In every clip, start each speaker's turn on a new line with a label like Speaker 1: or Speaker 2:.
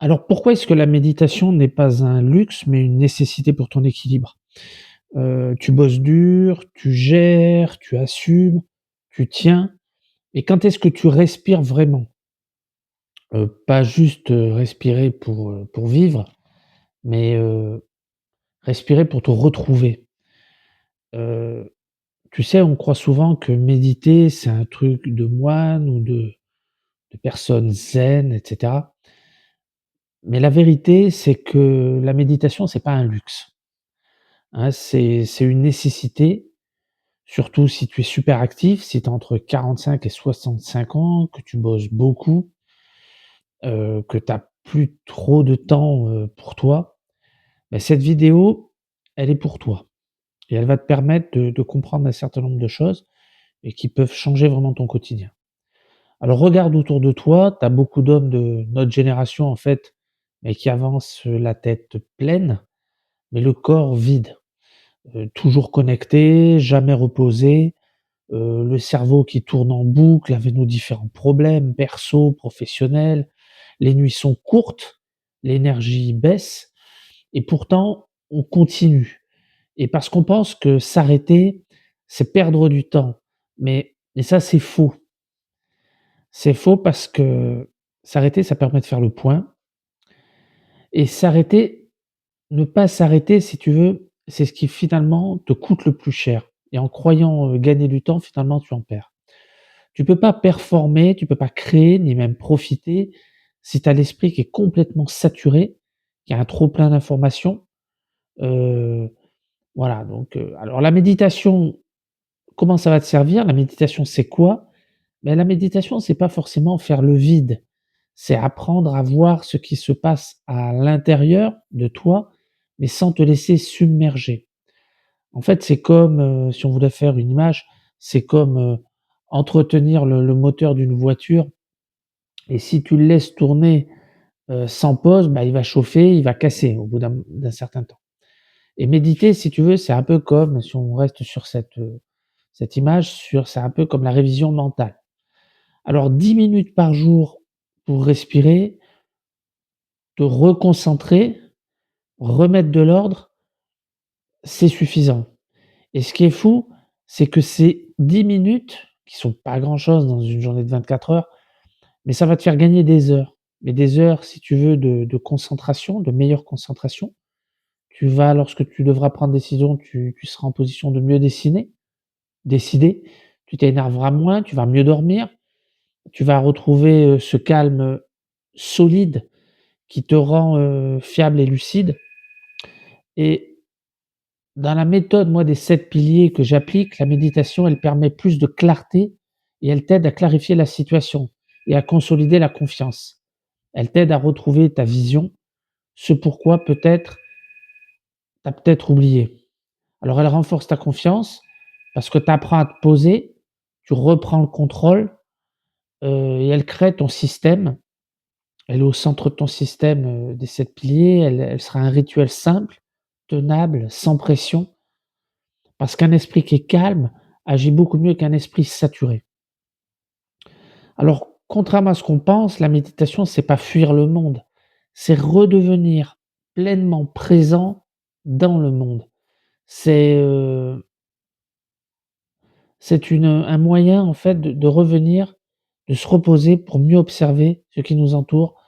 Speaker 1: Alors pourquoi est-ce que la méditation n'est pas un luxe, mais une nécessité pour ton équilibre? Tu bosses dur, tu gères, tu assumes, tu tiens et quand est-ce que tu respires vraiment? Pas juste, respirer pour vivre, mais, respirer pour te retrouver. Heu, Tu sais, on croit souvent que méditer, c'est un truc de moine ou de personnes zen et cetera. Mais la vérité, c'est que la méditation, c'est pas un luxe. Hein, c'est une nécessité, surtout si tu es super actif, si tu as entre 45 et 65 ans, que tu bosses beaucoup, que tu as plus trop de temps, pour toi. Bah, cette vidéo, elle est pour toi et elle va te permettre de comprendre un certain nombre de choses et qui peuvent changer vraiment ton quotidien. Alors regarde autour de toi, tu as beaucoup d'hommes de notre génération, en fait, mais qui avancent, la tête pleine, mais le corps vide, toujours connecté, jamais reposé. Le cerveau qui tourne en boucle avec nos différents problèmes perso, professionnels. Les nuits sont courtes, l'énergie baisse et pourtant on continue et parce qu'on pense que s'arrêter, c'est perdre du temps. Mais ça, c'est faux. C'est faux parce que s'arrêter, ça permet de faire le point et s'arrêter, ne pas s'arrêter, si tu veux, c'est ce qui finalement te coûte le plus cher et en croyant, gagner du temps, finalement, tu en perds. Tu peux pas performer, tu peux pas créer, ni même profiter si tu as l'esprit qui est complètement saturé, qui a un trop plein d'informations. Heu, voilà donc alors la méditation, comment ça va te servir? La méditation, c'est quoi? Ben la méditation, c'est pas forcément faire le vide. C'est apprendre à voir ce qui se passe à l'intérieur de toi, mais sans te laisser submerger. En fait, c'est comme, si on voulait faire une image, c'est comme, entretenir le moteur d'une voiture et si tu le laisses tourner, sans pause, bah, il va chauffer, il va casser au bout d'un certain temps et méditer, si tu veux, c'est un peu comme si on reste sur cette image, c'est un peu comme la révision mentale. Alors 10 minutes par jour pour respirer, te reconcentrer, remettre de l'ordre, c'est suffisant et ce qui est fou, c'est que ces 10 minutes, qui sont pas grand chose dans une journée de 24 heures, mais ça va te faire gagner des heures. Mais des heures, si tu veux, de concentration, de meilleure concentration. Tu vas lorsque tu devras prendre des décisions, tu seras en position de mieux décider. Tu t'énerveras moins, tu vas mieux dormir, tu vas retrouver, ce calme, solide qui te rend, fiable et lucide et dans la méthode, moi, des 7 piliers que j'applique, la méditation, elle permet plus de clarté et elle t'aide à clarifier la situation et à consolider la confiance. Elle t'aide à retrouver ta vision, ce pourquoi peut-être tu as peut-être oublié. Alors elle renforce ta confiance parce que tu apprends à te poser, tu reprends le contrôle, et elle crée ton système. Elle est au centre de ton système, des 7 piliers. Elle sera un rituel simple, tenable, sans pression, parce qu'un esprit qui est calme agit beaucoup mieux qu'un esprit saturé. Alors, contrairement à ce qu'on pense, la méditation, c'est pas fuir le monde, c'est redevenir pleinement présent dans le monde. C'est, c'est un moyen en fait de revenir, de se reposer pour mieux observer ce qui nous entoure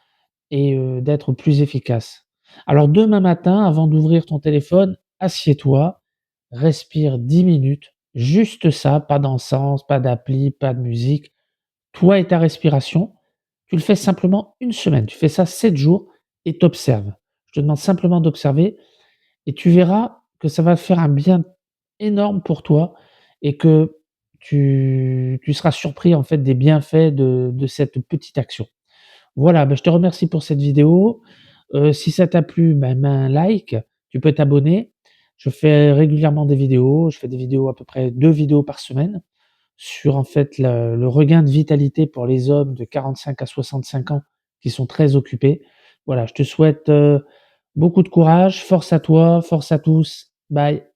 Speaker 1: et d'être plus efficace. Alors demain matin, avant d'ouvrir ton téléphone, assieds-toi, respire 10 minutes, juste ça, pas d'encens, pas d'appli, pas de musique. Toi et ta respiration, tu le fais simplement une semaine, tu fais ça 7 jours et tu observes. Je te demande simplement d'observer et tu verras que ça va faire un bien énorme pour toi et que tu seras surpris en fait des bienfaits de cette petite action. Voilà, bah, je te remercie pour cette vidéo. Si ça t'a plu, bah, mets un like, tu peux t'abonner. Je fais régulièrement des vidéos, je fais des vidéos à peu près 2 vidéos par semaine sur en fait le regain de vitalité pour les hommes de 45 à 65 ans qui sont très occupés. Voilà, je te souhaite, beaucoup de courage, force à toi, force à tous. Bye.